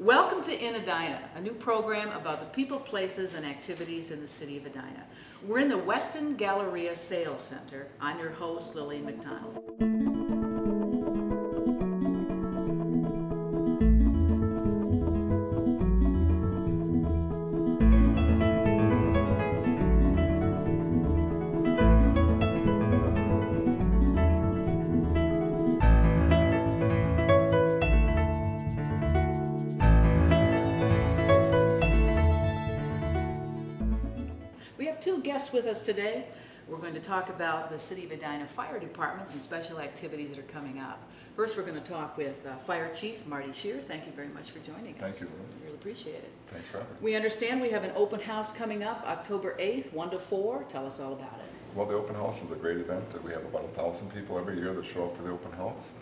Welcome to In Edina, a new program about the people, places, and activities in the city of Edina. We're in the Weston Galleria Sales Center. I'm your host, Lillian McDonald. We have two guests with us today. We're going to talk about the City of Edina Fire Department, some special activities that are coming up. First, we're going to talk with Fire Chief Marty Shear. Thank you very much for joining us. Thank you, Lynn. We really appreciate it. Thanks for having me. We understand we have an open house coming up October 8th, 1 to 4. Tell us all about it. Well, the open house is a great event. We have about 1,000 people every year that show up for the open house.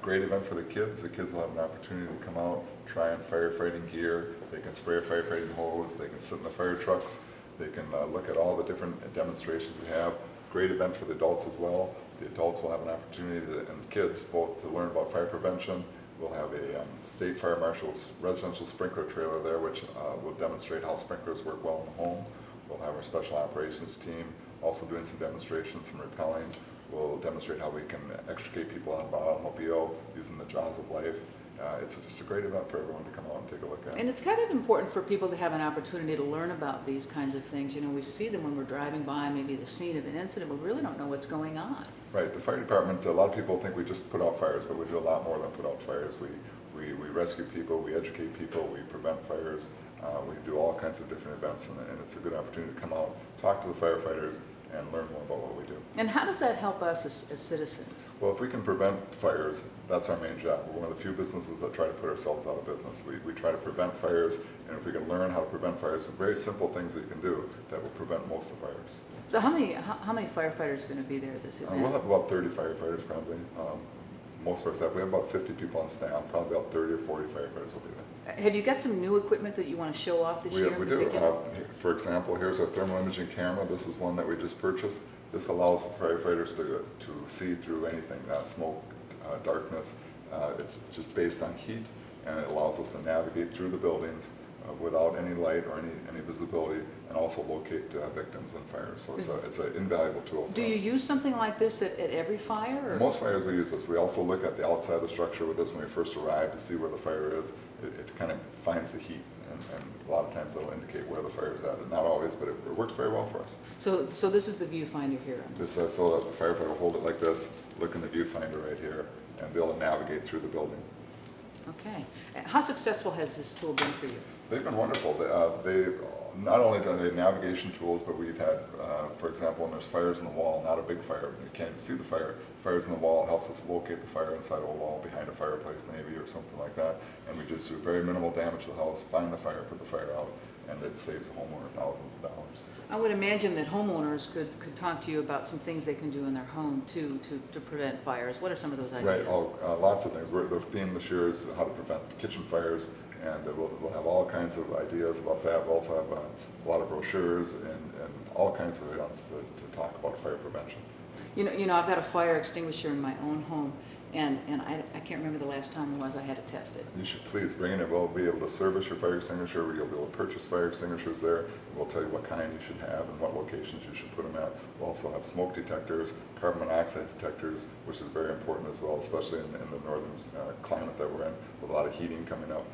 Great event for the kids. The kids will have an opportunity to come out, try on firefighting gear. They can spray a firefighting hose. They can sit in the fire trucks. They can look at all the different demonstrations we have. Great event for the adults as well. The adults will have an opportunity and kids both to learn about fire prevention. We'll have a state fire marshal's residential sprinkler trailer there, which will demonstrate how sprinklers work well in the home. We'll have our special operations team also doing some demonstrations, some rappelling. We'll demonstrate how we can extricate people out of an automobile using the jaws of life. It's just a great event for everyone to come out and take a look at. And it's kind of important for people to have an opportunity to learn about these kinds of things. You know, we see them when we're driving by maybe the scene of an incident. We really don't know what's going on. Right. The fire department, a lot of people think we just put out fires, but we do a lot more than put out fires. We rescue people, we educate people, we prevent fires. We do all kinds of different events, and it's a good opportunity to come out, talk to the firefighters, and learn more about what we do. And how does that help us as citizens? Well, if we can prevent fires, that's our main job. We're one of the few businesses that try to put ourselves out of business. We try to prevent fires, and if we can learn how to prevent fires, some very simple things that you can do that will prevent most of the fires. So how many firefighters are going to be there at this event? We'll have about 30 firefighters probably. Most of our staff, we have about 50 people on staff, probably about 30 or 40 firefighters will be there. Have you got some new equipment that you want to show off this year in particular? For example, here's our thermal imaging camera. This is one that we just purchased. This allows firefighters to see through anything, smoke, darkness. It's just based on heat, and it allows us to navigate through the buildings without any light or any visibility, and also locate victims in fires. So it's an invaluable tool for us. Do you use something like this at every fire? Or? Most fires we use this. We also look at the outside of the structure with this when we first arrive to see where the fire is. It kind of finds the heat, and a lot of times it'll indicate where the fire is at. Not always, but it works very well for us. So this is the viewfinder here. This so that the firefighter will hold it like this, look in the viewfinder right here, and be able to navigate through the building. Okay. How successful has this tool been for you? They've been wonderful. They not only do they navigation tools, but we've had, for example, when there's fires in the wall, not a big fire, you can't see the fire. Fires in the wall, it helps us locate the fire inside of a wall behind a fireplace maybe or something like that. And we just do very minimal damage to the house, find the fire, put the fire out, and it saves the homeowner thousands of dollars. I would imagine that homeowners could talk to you about some things they can do in their home too to prevent fires. What are some of those ideas? Right, lots of things. The theme this year is how to prevent kitchen fires, and we'll have all kinds of ideas about that. We'll also have a lot of brochures and all kinds of events to talk about fire prevention. You know, I've got a fire extinguisher in my own home, and I can't remember the last time it was I had to test it. You should please bring it. We'll be able to service your fire extinguisher. You'll be able to purchase fire extinguishers there. We'll tell you what kind you should have and what locations you should put them at. We'll also have smoke detectors, carbon monoxide detectors, which is very important as well, especially in the northern climate that we're in, with a lot of heating coming up.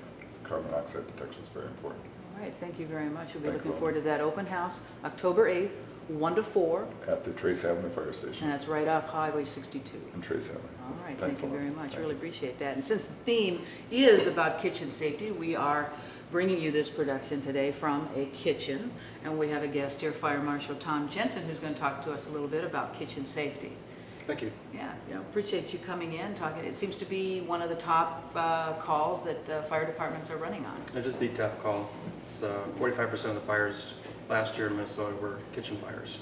Carbon monoxide detection is very important. All right, thank you very much. We'll be looking forward to that open house, October 8th, 1 to 4. At the Trace Avenue Fire Station. And that's right off Highway 62. In Trace Avenue. All right, thank you very much. I really appreciate that. And since the theme is about kitchen safety, we are bringing you this production today from a kitchen. And we have a guest here, Fire Marshal Tom Jensen, who's going to talk to us a little bit about kitchen safety. Thank you. Yeah, appreciate you coming in, talking. It seems to be one of the top calls that fire departments are running on. It is the top call. It's 45% of the fires last year in Minnesota were kitchen fires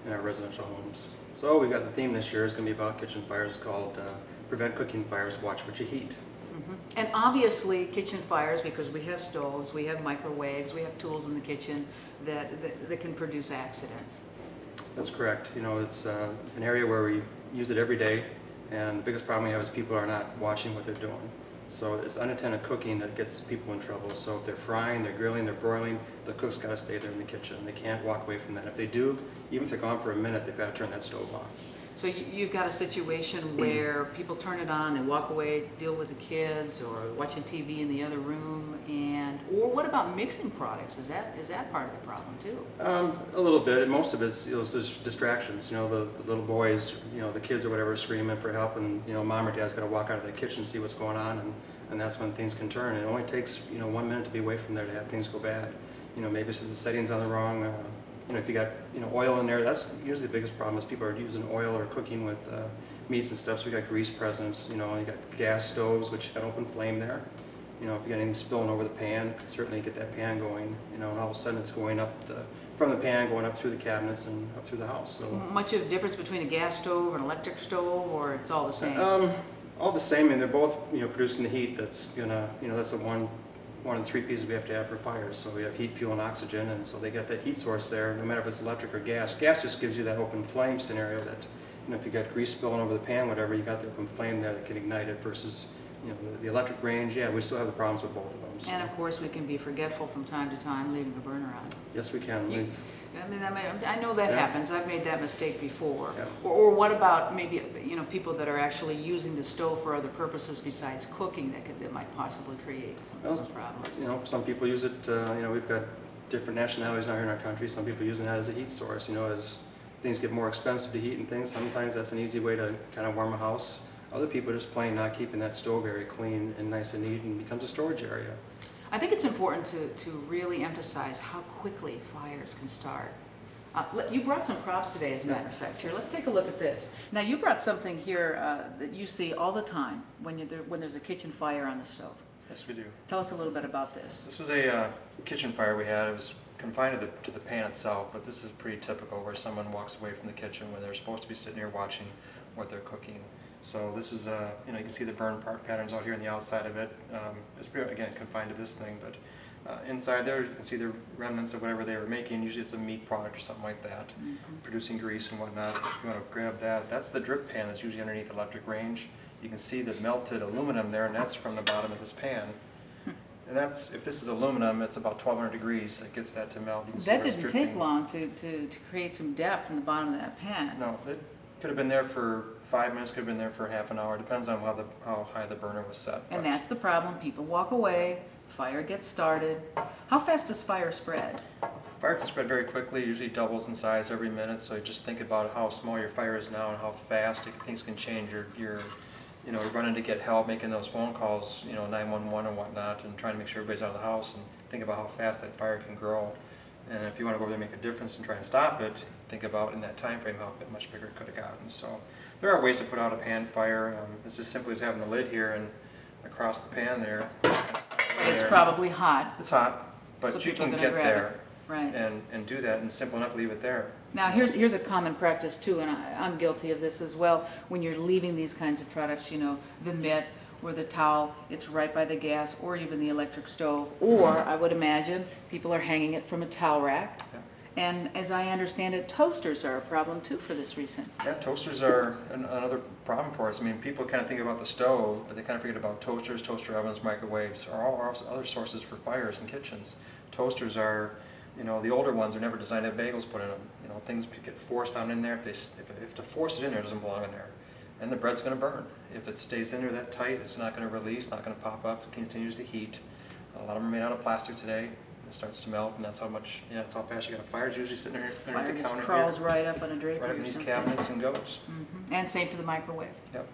in our residential homes. So we got the theme this year is going to be about kitchen fires. It's called Prevent Cooking Fires, Watch What You Heat. Mm-hmm. And obviously kitchen fires, because we have stoves, we have microwaves, we have tools in the kitchen that can produce accidents. That's correct. You know, it's an area where we use it every day, and the biggest problem we have is people are not watching what they're doing. So it's unintended cooking that gets people in trouble. So if they're frying, they're grilling, they're broiling, the cook's got to stay there in the kitchen. They can't walk away from that. If they do, even if they're gone for a minute, they've got to turn that stove off. So you've got a situation where people turn it on, they walk away, deal with the kids, or watching TV in the other room, or what about mixing products? Is that part of the problem too? A little bit. And most of it's just distractions. The little boys, the kids or whatever, screaming for help, and mom or dad's got to walk out of the kitchen and see what's going on, and that's when things can turn. It only takes 1 minute to be away from there to have things go bad. Maybe the setting's on the wrong. If you got oil in there, that's usually the biggest problem is people are using oil or cooking with meats and stuff. So we got grease presence. You got gas stoves which got open flame there. If you got anything spilling over the pan, certainly get that pan going. And all of a sudden it's going up from the pan, going up through the cabinets and up through the house. So much of a difference between a gas stove and an electric stove, or it's all the same? All the same, and they're both producing the heat that's gonna that's the one of the three pieces we have to have for fires. So we have heat, fuel, and oxygen, and so they got that heat source there, no matter if it's electric or gas. Gas just gives you that open flame scenario that, if you got grease spilling over the pan, whatever, you got the open flame there that can ignite it versus, the electric range. Yeah, we still have the problems with both of them. So. And of course, we can be forgetful from time to time, leaving the burner on. Yes, we can. I know that happens. I've made that mistake before. Yeah. Or what about maybe people that are actually using the stove for other purposes besides cooking that might possibly create some problems? Some people use it. We've got different nationalities now here in our country. Some people using that as a heat source. As things get more expensive to heat and things, sometimes that's an easy way to kind of warm a house. Other people are just plain not keeping that stove area clean and nice and neat, and becomes a storage area. I think it's important to really emphasize how quickly fires can start. You brought some props today, as a matter of fact. Here, let's take a look at this. Now, you brought something here that you see all the time when there's a kitchen fire on the stove. Yes, we do. Tell us a little bit about this. This was a kitchen fire we had. It was confined to the pan itself, but this is pretty typical where someone walks away from the kitchen when they're supposed to be sitting here watching what they're cooking. So this is, you can see the burn patterns out here on the outside of it. It's pretty, again, confined to this thing, but inside there you can see the remnants of whatever they were making. Usually it's a meat product or something like that, producing grease and whatnot. If you want to grab that, that's the drip pan that's usually underneath the electric range. You can see the melted aluminum there, and that's from the bottom of this pan. And that's, if this is aluminum, it's about 1200 degrees that gets that to melt. You can see That where it's didn't dripping. take long to create some depth in the bottom of that pan. No, it could have been there for 5 minutes, could have been there for half an hour. Depends on how high the burner was set. And that's the problem. People walk away, fire gets started. How fast does fire spread? Fire can spread very quickly, usually doubles in size every minute, so just think about how small your fire is now and how fast things can change. You're running to get help, making those phone calls, 911 and whatnot, and trying to make sure everybody's out of the house, and think about how fast that fire can grow. And if you want to go over there and make a difference and try and stop it, think about in that time frame how much bigger it could have gotten. So there are ways to put out a pan fire. It's as simple as having the lid here and across the pan there. It's probably hot. It's hot, but So you people are can gonna get there. there Right. and do that, and simple enough, leave it there. Now, here's a common practice too, and I'm guilty of this as well. When you're leaving these kinds of products, the mitt or the towel, it's right by the gas or even the electric stove. Or, I would imagine, people are hanging it from a towel rack. Yeah. And as I understand it, toasters are a problem too for this reason. Yeah, toasters are another problem for us. I mean, people kind of think about the stove, but they kind of forget about toasters, toaster ovens, microwaves, are all other sources for fires in kitchens. Toasters are, the older ones are never designed to have bagels put in them. Things get forced down in there. If to force it in there, it doesn't belong in there. And the bread's going to burn. If it stays in there that tight, it's not going to release, not going to pop up. It continues to heat. A lot of them are made out of plastic today. It starts to melt, and that's how fast you got a fire. It's usually sitting there Fire underneath the just counter crawls here, right up on a drapery right up or in these something. cabinets and goes. And same for the microwave. Yep.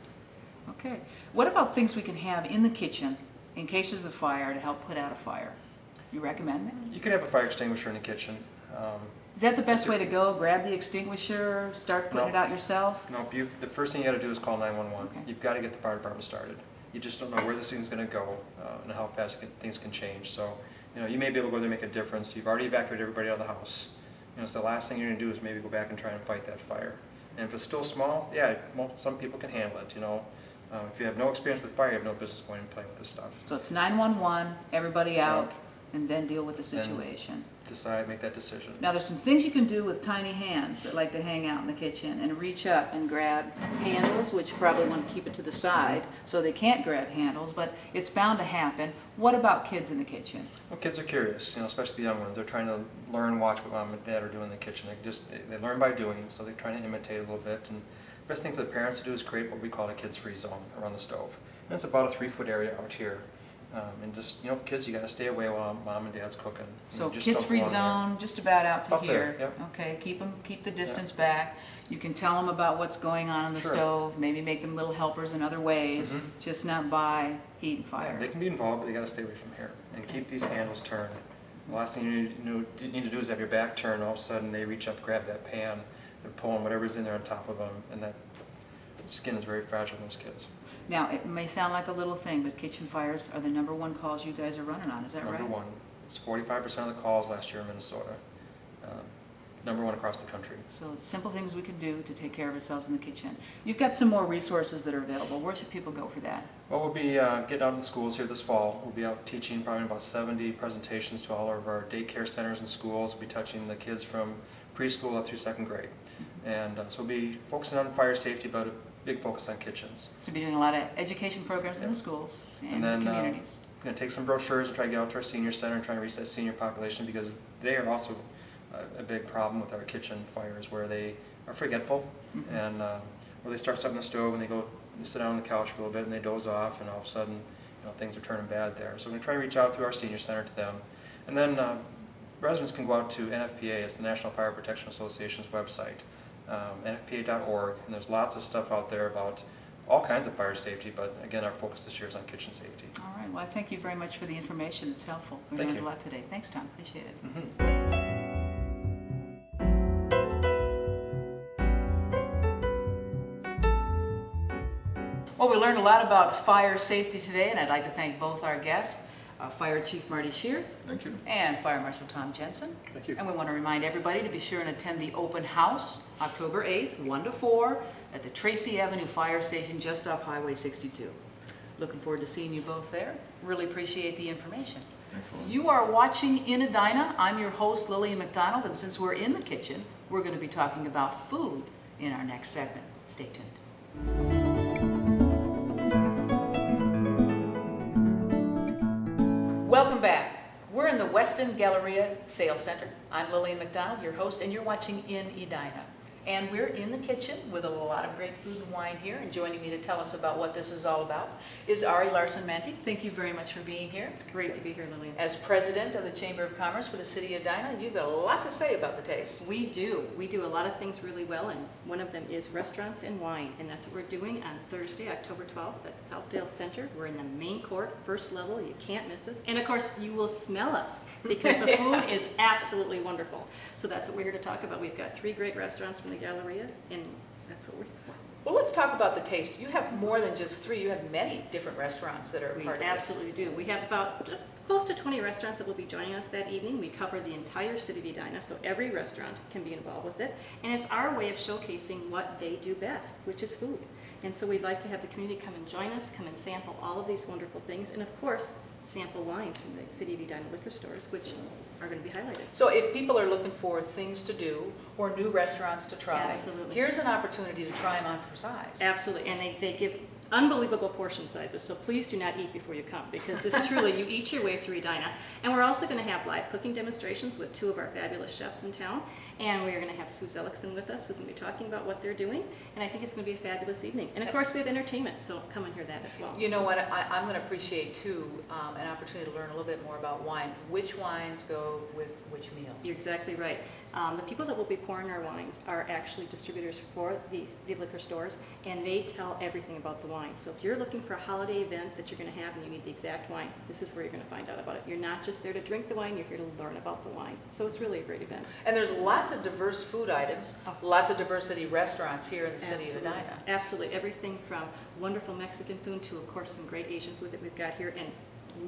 Okay. What about things we can have in the kitchen in case there's a fire to help put out a fire? You recommend that? You can have a fire extinguisher in the kitchen. Is that the best way to go? Grab the extinguisher, start putting No. it out yourself? No, the first thing you got to do is call 911. Okay. You've got to get the fire department started. You just don't know where this thing's going to go and how fast things can change. So, you may be able to go there and make a difference. You've already evacuated everybody out of the house. So the last thing you're going to do is maybe go back and try and fight that fire. And if it's still small, yeah, some people can handle it. If you have no experience with fire, you have no business going and playing with this stuff. So it's 911, everybody out, and then deal with the situation. Decide, make that decision. Now there's some things you can do with tiny hands that like to hang out in the kitchen and reach up and grab handles, which you probably want to keep it to the side so they can't grab handles, but it's bound to happen. What about kids in the kitchen? Well, kids are curious, you know, especially the young ones. They're trying to learn, watch what mom and dad are doing in the kitchen. They learn by doing, so they're trying to imitate a little bit. And the best thing for the parents to do is create what we call a kids-free zone around the stove. And it's about a 3-foot area out here. And just, you know, kids, you got to stay away while mom and dad's cooking. So just kids-free don't go on zone, just about out to Up here. there, yep. Okay, keep the distance back. You can tell them about what's going on in the Sure. stove. Maybe make them little helpers in other ways, just not by heat and fire. Yeah, they can be involved, but they got to stay away from here and keep these handles turned. The last thing you need to do is have your back turned. All of a sudden, they reach up, grab that pan, they're pulling whatever's in there on top of them, and that skin is very fragile in those kids. Now, it may sound like a little thing, but kitchen fires are the #1 calls you guys are running on. Is that right? Number one. It's 45% of the calls last year in Minnesota. Number 1 across the country. So it's simple things we can do to take care of ourselves in the kitchen. You've got some more resources that are available. Where should people go for that? Well, we'll be getting out in the schools here this fall. We'll be out teaching probably about 70 presentations to all of our daycare centers and schools. We'll be touching the kids from preschool up through 2nd grade. And so we'll be focusing on fire safety, but a big focus on kitchens. So we'll be doing a lot of education programs in the schools and then, communities. We're going to take some brochures and try to get out to our senior center and try to reach that senior population, because they are also a big problem with our kitchen fires, where they are forgetful and where they start starting the stove and they sit down on the couch for a little bit and they doze off, and all of a sudden, you know, things are turning bad there. So we're going to try to reach out through our senior center to them. And then residents can go out to NFPA, it's the National Fire Protection Association's website, nfpa.org, and there's lots of stuff out there about all kinds of fire safety, but again, our focus this year is on kitchen safety. All right. Well, I thank you very much for the information. It's helpful. We Thank learned a you. lot today. Thanks, Tom. Appreciate it. Well, we learned a lot about fire safety today, and I'd like to thank both our guests, Fire Chief Marty Shear Thank you. and Fire Marshal Tom Jensen. Thank you. And we want to remind everybody to be sure and attend the open house October 8th, 1 to 4 at the Tracy Avenue Fire Station just off Highway 62. Looking forward to seeing you both there. Really appreciate the information. Excellent. You are watching In Edina. I'm your host, Lillian McDonald, and since we're in the kitchen, we're going to be talking about food in our next segment. Stay tuned. Welcome back. We're in the Weston Galleria Sales Center. I'm Lillian McDonald, your host, and you're watching In Edina. And we're in the kitchen with a lot of great food and wine here. And joining me to tell us about what this is all about is Ari Larson-Manty. Thank you very much for being here. It's great to be here, Lillian. As president of the Chamber of Commerce for the city of Edina, you've got a lot to say about the taste. We do. We do a lot of things really well, and one of them is restaurants and wine. And that's what we're doing on Thursday, October 12th at Southdale Center. We're in the main court, first level. You can't miss us. And of course, you will smell us because the food is absolutely wonderful. So that's what we're here to talk about. We've got 3 great restaurants from the Galleria, and that's what we're Well, let's talk about the taste. You have more than just 3. You have many different restaurants that are We part of this. absolutely do. We have about close to 20 restaurants that will be joining us that evening. We cover the entire city of Edina, so every restaurant can be involved with it. And it's our way of showcasing what they do best, which is food. And so we'd like to have the community come and join us, come and sample all of these wonderful things, and of course, sample wines from the city of Edina liquor stores, which are going to be highlighted. So if people are looking for things to do or new restaurants to try, Absolutely. here's an opportunity to try them on for size. Absolutely, and they give unbelievable portion sizes, so please do not eat before you come, because this truly, you eat your way through Edina. And we're also going to have live cooking demonstrations with 2 of our fabulous chefs in town, and we're going to have Sue Zellickson with us, who's going to be talking about what they're doing, and I think it's going to be a fabulous evening. And of course, we have entertainment, so come and hear that as well. You know what, I'm going to appreciate too an opportunity to learn a little bit more about wine. Which wines go with which meals? You're exactly right. The people that will be pouring our wines are actually distributors for the liquor stores, and they tell everything about the wine. So if you're looking for a holiday event that you're going to have and you need the exact wine, this is where you're going to find out about it. You're not just there to drink the wine, you're here to learn about the wine. So it's really a great event. And there's lots of diverse food items, lots of diversity restaurants here in the city Absolutely. of Edina. Absolutely. Everything from wonderful Mexican food to, of course, some great Asian food that we've got here, and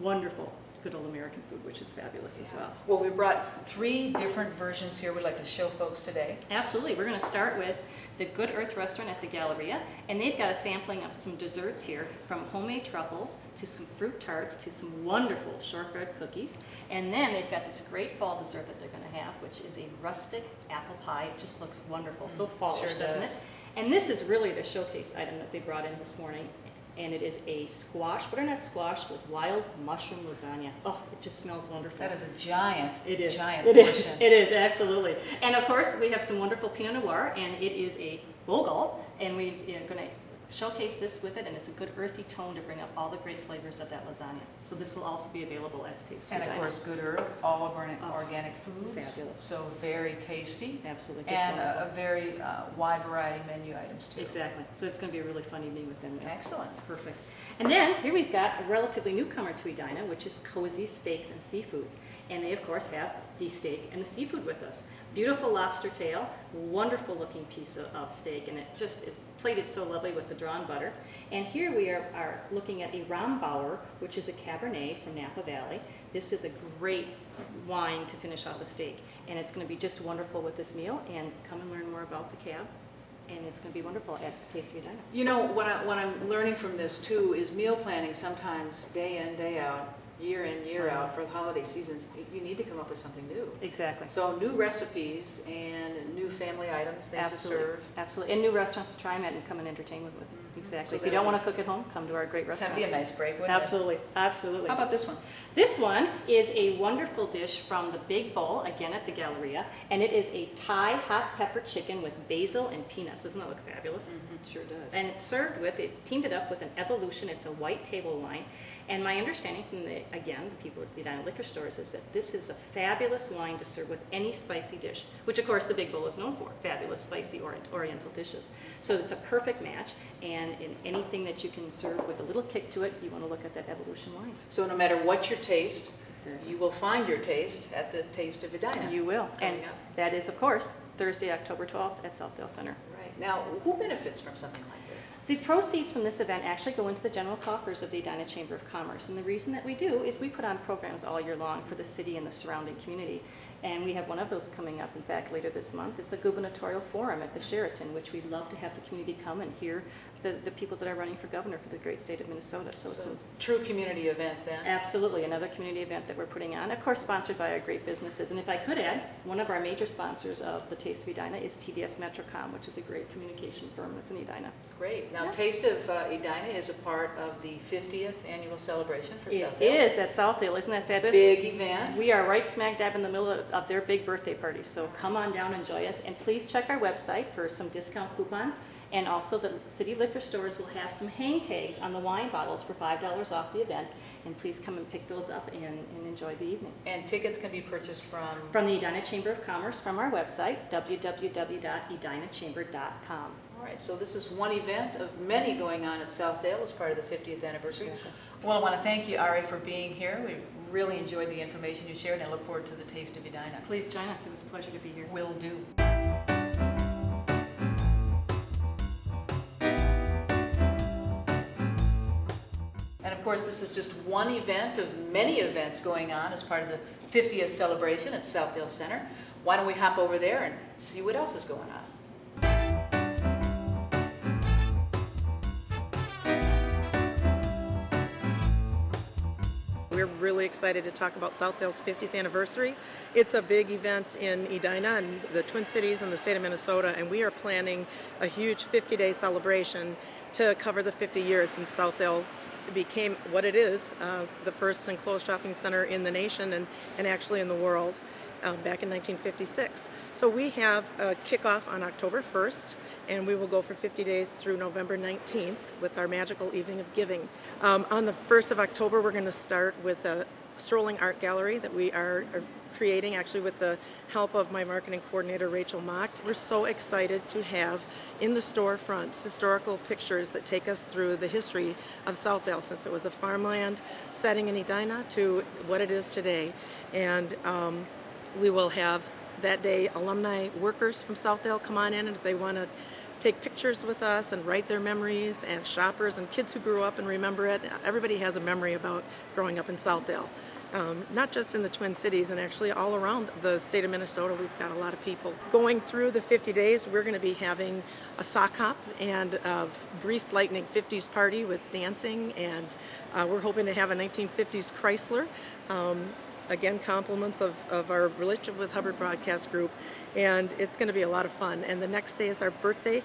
wonderful good old American food, which is fabulous as well. Well, we brought 3 different versions here we'd like to show folks today. Absolutely. We're going to start with the Good Earth restaurant at the Galleria, and they've got a sampling of some desserts here, from homemade truffles to some fruit tarts to some wonderful shortbread cookies. And then they've got this great fall dessert that they're going to have, which is a rustic apple pie. It just looks wonderful, so fallish, Sure doesn't it? does. And this is really the showcase item that they brought in this morning. And it is a squash, butternut squash with wild mushroom lasagna. Oh, it just smells wonderful. That is a giant, It is. giant It is. portion. It is, absolutely. And of course, we have some wonderful Pinot Noir, and it is a bogle, and we're going to showcase this with it, and it's a good earthy tone to bring up all the great flavors of that lasagna. So this will also be available at the Taste of And of Edina. course, Good Earth, all Oh, organic foods. fabulous. So very tasty. Absolutely, just And wonderful. a very wide variety of menu items too. Exactly. So it's going to be a really fun evening with them. Excellent. Perfect. And then here we've got a relatively newcomer to Edina, which is Cozy Steaks and Seafoods. And they, of course, have the steak and the seafood with us. Beautiful lobster tail, wonderful looking piece of steak, and it just is plated so lovely with the drawn butter. And here we are looking at a Rombauer, which is a Cabernet from Napa Valley. This is a great wine to finish off a steak, and it's going to be just wonderful with this meal. And come and learn more about the cab, and it's going to be wonderful at the Taste of Edina. You know, what I'm learning from this too is meal planning sometimes day in, day out, year in, year out for the holiday seasons. You need to come up with something new. Exactly. So new recipes and new family items, things to serve. Absolutely. And new restaurants to try them at and come and entertain with. Exactly. So if you don't that'll want to cook at home, come to our great That'd restaurants. be a nice break, wouldn't Absolutely. Absolutely. it? How about this one? This one is a wonderful dish from the Big Bowl, again at the Galleria, and it is a Thai hot pepper chicken with basil and peanuts. Doesn't that look fabulous? Sure does. And it's served with, it teamed it up with an Evolution. It's a white table wine. And my understanding from the people at the Edina liquor stores is that this is a fabulous wine to serve with any spicy dish, which of course the Big Bowl is known for, fabulous spicy oriental dishes. So it's a perfect match, and in anything that you can serve with a little kick to it, you want to look at that Evolution wine. So no matter what your taste, Exactly. you will find your taste at the Taste of Edina. You will. And Coming up. that is, of course, Thursday, October 12th at Southdale Center. Right. Now, who benefits from something like this? The proceeds from this event actually go into the general coffers of the Edina Chamber of Commerce. And the reason that we do is we put on programs all year long for the city and the surrounding community. And we have one of those coming up, in fact, later this month. It's a gubernatorial forum at the Sheraton, which we'd love to have the community come and hear the people that are running for governor for the great state of Minnesota. So it's a True community event then. absolutely another community event that we're putting on, of course sponsored by our great businesses. And if I could add, one of our major sponsors of the Taste of Edina is TDS Metrocom, which is a great communication firm that's in Edina. Great. Now, Yeah. Taste of Edina is a part of the 50th annual celebration for It Southdale. is at Southdale, isn't that fabulous? Big event. We are right smack dab in the middle of their big birthday party, so come on down and enjoy us. And please check our website for some discount coupons. And also the city liquor stores will have some hang tags on the wine bottles for $5 off the event. And please come and pick those up and enjoy the evening. And tickets can be purchased From the Edina Chamber of Commerce, from our website, www.edinachamber.com. All right, so this is one event of many going on at Southdale as part of the 50th anniversary. Exactly. Well, I want to thank you, Ari, for being here. We really enjoyed the information you shared, and I look forward to the Taste of Edina. Please join us. It was a pleasure to be here. Will do. And of course, this is just one event of many events going on as part of the 50th celebration at Southdale Center. Why don't we hop over there and see what else is going on? We're really excited to talk about Southdale's 50th anniversary. It's a big event in Edina and the Twin Cities and the state of Minnesota, and we are planning a huge 50-day celebration to cover the 50 years since Southdale became what it is, the first enclosed shopping center in the nation and actually in the world back in 1956. So we have a kickoff on October 1st, and we will go for 50 days through November 19th with our magical Evening of Giving. On the 1st of October, we're going to start with a strolling art gallery that we are creating, actually with the help of my marketing coordinator, Rachel Mocht. We're so excited to have in the storefronts historical pictures that take us through the history of Southdale, since it was a farmland setting in Edina to what it is today. And we will have that day alumni workers from Southdale come on in, and if they want to take pictures with us and write their memories, and shoppers and kids who grew up and remember it. Everybody has a memory about growing up in Southdale. not just in the Twin Cities, and actually all around the state of Minnesota. We've got a lot of people. Going through the 50 days, we're going to be having a sock hop and a greased lightning 50s party with dancing, and we're hoping to have a 1950s Chrysler. Again, compliments of our relationship with Hubbard Broadcast Group, and it's going to be a lot of fun. And the next day is our birthday,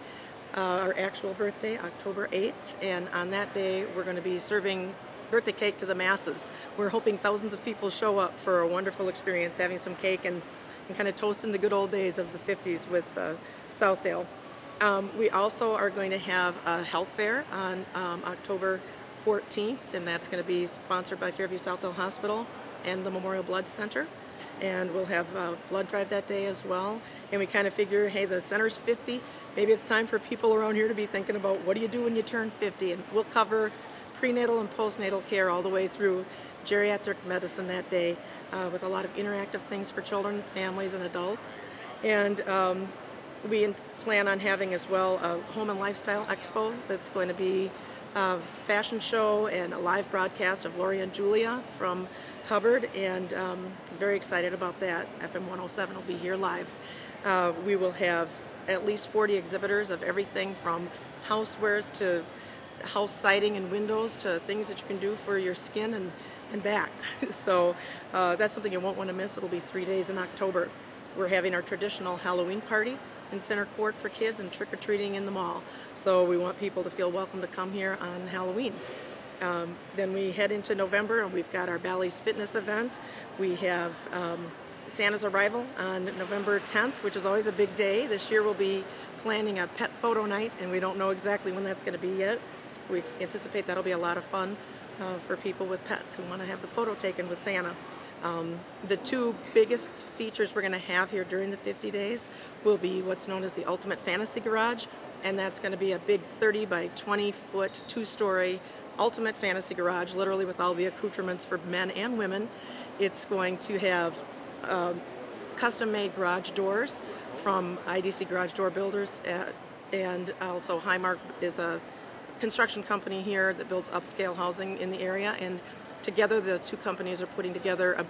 our actual birthday, October 8th, and on that day we're going to be serving birthday cake to the masses. We're hoping thousands of people show up for a wonderful experience, having some cake and kind of toasting the good old days of the 50s with Southdale. We also are going to have a health fair on October 14th, and that's going to be sponsored by Fairview Southdale Hospital and the Memorial Blood Center. And we'll have a blood drive that day as well. And we kind of figure, hey, the center's 50. Maybe it's time for people around here to be thinking about what do you do when you turn 50? And we'll cover prenatal and postnatal care all the way through geriatric medicine that day, with a lot of interactive things for children, families, and adults. And we plan on having as well a home and lifestyle expo that's going to be a fashion show and a live broadcast of Lori and Julia from Hubbard, and very excited about that. FM 107 will be here live. We will have at least 40 exhibitors of everything from housewares to house siding and windows to things that you can do for your skin and back. So that's something you won't want to miss. It'll be 3 days in October. We're having our traditional Halloween party in Center Court for kids and trick-or-treating in the mall. So we want people to feel welcome to come here on Halloween. Then we head into November, and we've got our Bally's Fitness event. We have Santa's arrival on November 10th, which is always a big day. This year we'll be planning a pet photo night, and we don't know exactly when that's going to be yet. We anticipate that'll be a lot of fun for people with pets who want to have the photo taken with Santa. The two biggest features we're going to have here during the 50 days will be what's known as the Ultimate Fantasy Garage, and that's going to be a big 30 by 20 foot, 2-story Ultimate Fantasy Garage, literally with all the accoutrements for men and women. It's going to have custom-made garage doors from IDC Garage Door Builders, and also Highmark is a construction company here that builds upscale housing in the area, and together the two companies are putting together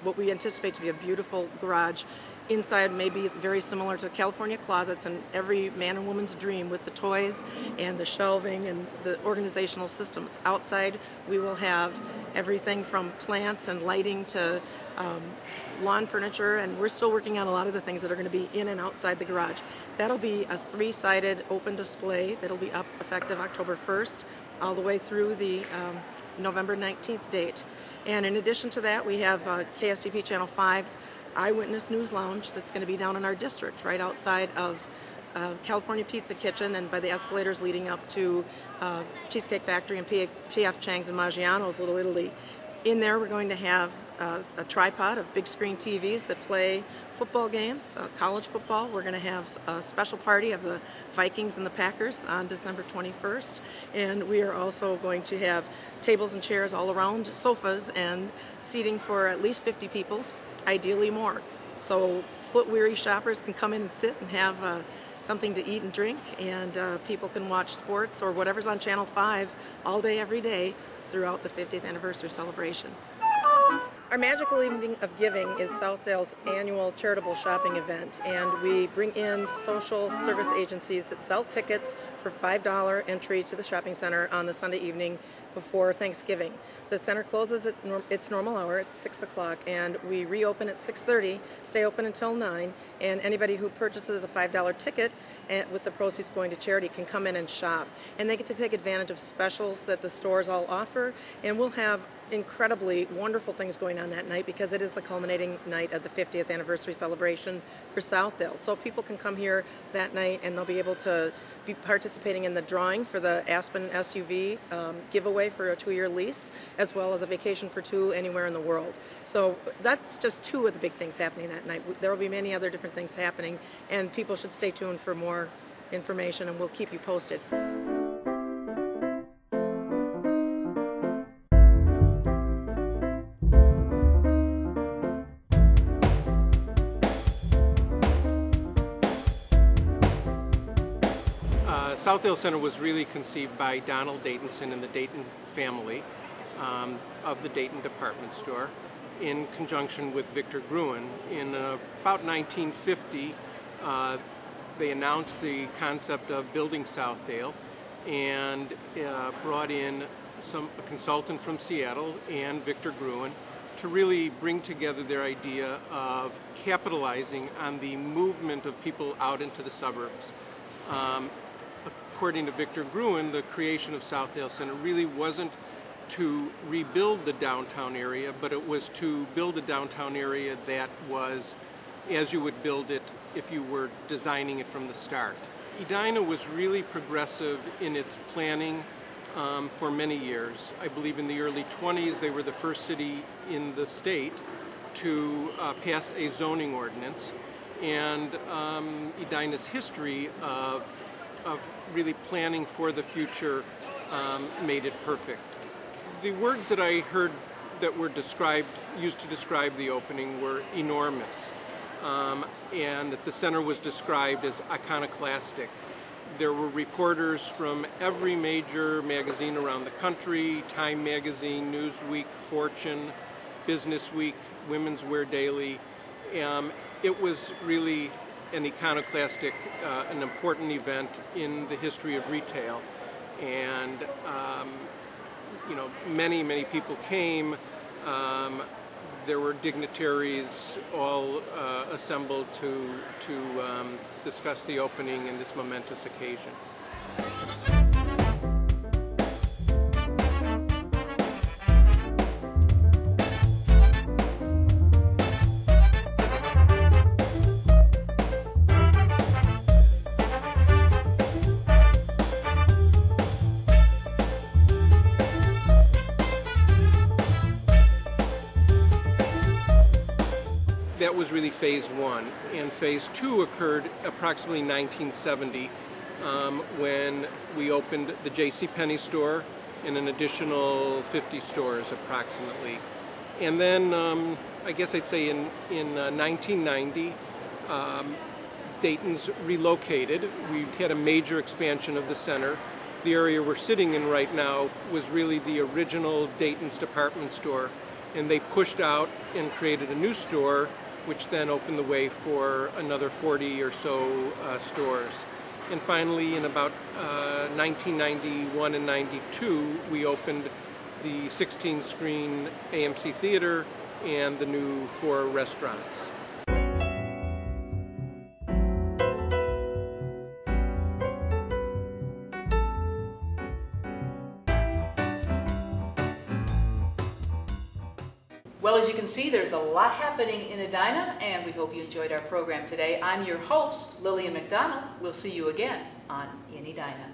what we anticipate to be a beautiful garage. Inside may be very similar to California Closets and every man and woman's dream, with the toys and the shelving and the organizational systems. Outside we will have everything from plants and lighting to lawn furniture, and we're still working on a lot of the things that are going to be in and outside the garage. That'll be a 3-sided open display that'll be up effective October 1st all the way through the November 19th date. And in addition to that, we have KSTP Channel 5 Eyewitness News Lounge that's going to be down in our district right outside of California Pizza Kitchen and by the escalators leading up to Cheesecake Factory and P.F. Chang's and Maggiano's Little Italy. In there we're going to have a tripod of big screen TVs that play football games, college football. We're going to have a special party of the Vikings and the Packers on December 21st. And we are also going to have tables and chairs all around, sofas, and seating for at least 50 people, ideally more. So foot-weary shoppers can come in and sit and have something to eat and drink, and people can watch sports or whatever's on Channel 5 all day, every day throughout the 50th anniversary celebration. Our Magical Evening of Giving is Southdale's annual charitable shopping event, and we bring in social service agencies that sell tickets for $5 entry to the shopping center on the Sunday evening before Thanksgiving. The center closes at its normal hour at 6 o'clock, and we reopen at 6:30, stay open until 9, and anybody who purchases a $5 ticket with the proceeds going to charity can come in and shop. And they get to take advantage of specials that the stores all offer, and we'll have incredibly wonderful things going on that night because it is the culminating night of the 50th anniversary celebration for Southdale. So people can come here that night and they'll be able to be participating in the drawing for the Aspen SUV giveaway for a 2-year lease, as well as a vacation for 2 anywhere in the world. So that's just 2 of the big things happening that night. There will be many other different things happening, and people should stay tuned for more information, and we'll keep you posted. Southdale Center was really conceived by Donald Daytonson and the Dayton family. of the Dayton department store in conjunction with Victor Gruen. In about 1950, they announced the concept of building Southdale and brought in a consultant from Seattle and Victor Gruen to really bring together their idea of capitalizing on the movement of people out into the suburbs. According to Victor Gruen, the creation of Southdale Center really wasn't to rebuild the downtown area, but it was to build a downtown area that was as you would build it if you were designing it from the start. Edina was really progressive in its planning for many years. I believe in the early 20s they were the first city in the state to pass a zoning ordinance, and Edina's history of really planning for the future made it perfect. The words that I heard that were used to describe the opening were enormous, and that the center was described as iconoclastic. There were reporters from every major magazine around the country: Time Magazine, Newsweek, Fortune, Business Week, Women's Wear Daily. It was really an iconoclastic, an important event in the history of retail, and many people came. There were dignitaries all assembled to discuss the opening in this momentous occasion. That was really phase one, and phase two occurred approximately 1970 when we opened the JCPenney store and an additional 50 stores approximately. And then I guess I'd say in 1990, Dayton's relocated. We had a major expansion of the center. The area we're sitting in right now was really the original Dayton's department store, and they pushed out and created a new store, which then opened the way for another 40 or so stores. And finally, in about 1991 and 92, we opened the 16-screen AMC Theater and the new 4 restaurants. Well, as you can see, there's a lot happening in Edina, and we hope you enjoyed our program today. I'm your host, Lillian McDonald. We'll see you again on In Edina.